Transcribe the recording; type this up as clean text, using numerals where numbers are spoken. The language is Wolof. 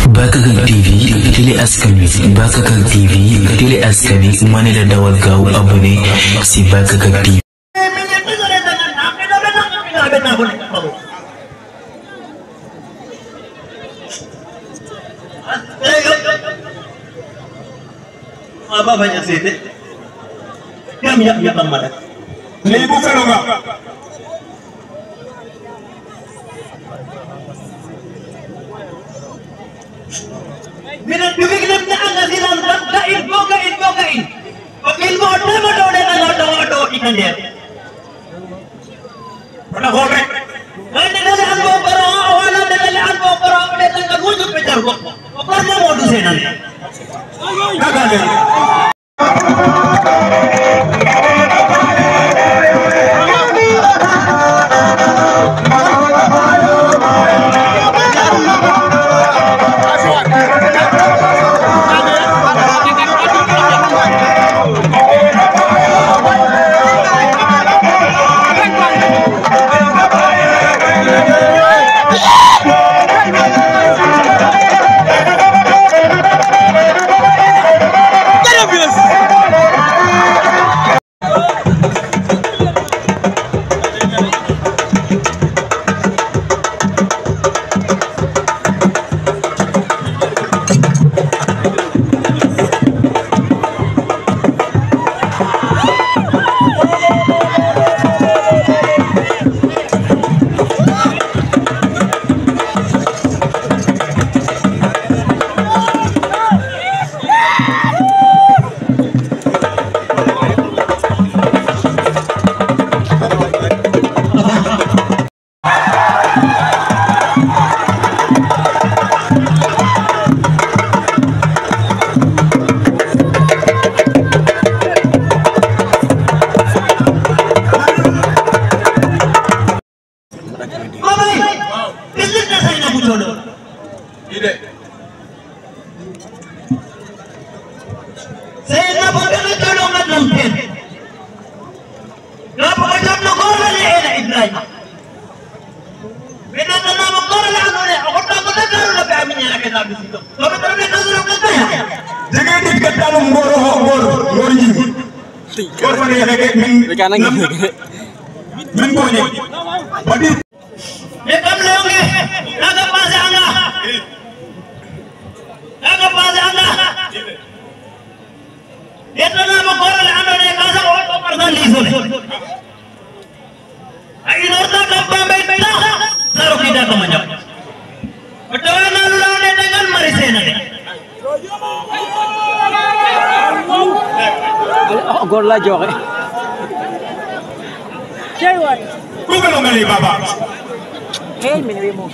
Bakakak TV télé askan wi Bakakak TV télé askan wi mane la dawal gaaw abonné si Bakakak TV. Apa banyak sih itu? Kami yang tambah. Lebu felonga. Minat bibig na ang silang kain mo. Pag ilmo mo do ikan dia. Pernah korek. Hindi nalaan mo pero wala nalaan mo pero ulit ang nagusok pejar ko. Pagka mo dusenan. Kagaling. Gol la joxe Cey wat ku ko ngali baba hey min wi mo